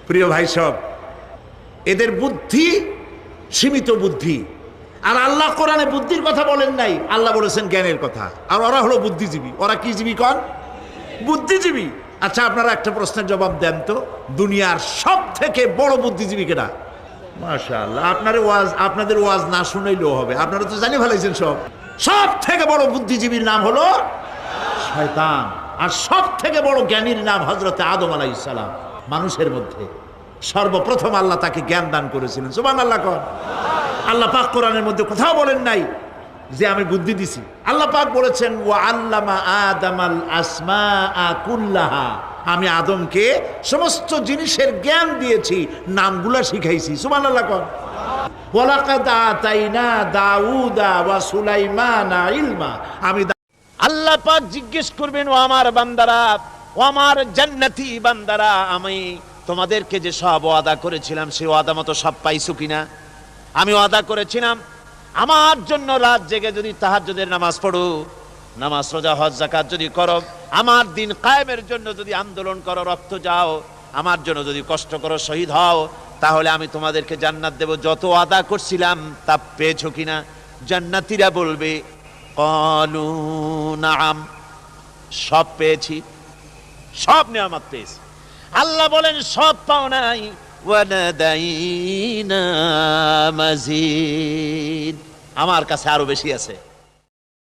প্রিয় ভাই সব, এদের বুদ্ধি সীমিত বুদ্ধি। আর আল্লাহ কোরআনে বুদ্ধির কথা বলেন নাই, আল্লাহ বলেছেন জ্ঞানের কথা। আর ওরা হলো বুদ্ধিজীবী। ওরা কি জীবী কন? বুদ্ধিজীবী। আচ্ছা, আপনারা একটা প্রশ্নের জবাব দেন তো, দুনিয়ার সব থেকে বড় বুদ্ধিজীবী কেটা? মাশাআল্লাহ, আপনাদের ওয়াজ না শুনাইলেও হবে, আপনারা তো জানি ফেলাইছেন সব। সব থেকে বড় বুদ্ধিজীবীর নাম হলো শয়তান। আর সব থেকে বড় জ্ঞানীর নাম হযরত আদম আলাইহিস সালাম। মানুষের মধ্যে সর্বপ্রথম আল্লাহ তাকে জ্ঞান দান করেছিলেন। সুবহানাল্লাহ কোন। আল্লাহ পাক কোরআনের মধ্যে কোথাও বলেন নাই যে আমি বুদ্ধি দিছি। আল্লাহ পাক বলেছেন ওয়া আল্লামা আদামাল আসমাআ কুল্লাহা, আমি আদমকে সমস্ত জিনিসের জ্ঞান দিয়েছি, নামগুলা শিখাইছি। সুবহানাল্লাহ কোন। ওয়ালাকাদ আতাইনা দাউদা ওয়া সুলাইমানা ইলমা, আমি আল্লাহ পাক জিজ্ঞেস করবেন, ও আমার বান্দারা, ও আমার জান্নাতি বান্দারা, আমি তোমাদেরকে যে সব ওয়াদা করেছিলাম সেই ওয়াদা মতো সব পাইছো কিনা? আমি ওয়াদা করেছিলাম আমার জন্য রাত জেগে যদি তাহাজ্জুদের নামাজ পড়ো, নামাজ রোজা হজ যাকাত যদি করো, আমার দিন কায়েমের জন্য যদি আন্দোলন করো, রক্ত যাও, আমার জন্য যদি কষ্ট করো, শহীদ হও, তাহলে আমি তোমাদেরকে জান্নাত দেব। যত ওয়াদা করছিলাম তা পেয়েছো কিনা? জান্নাতীরা বলবে ক্বালু নাআম, সব পেয়েছি, সব নিয়ামত পেয়েছি। আল্লাহ বলেন সব পাও নাই, ওয়ালাদাইনা মাজিদ, আমার কাছে আরো বেশি আছে।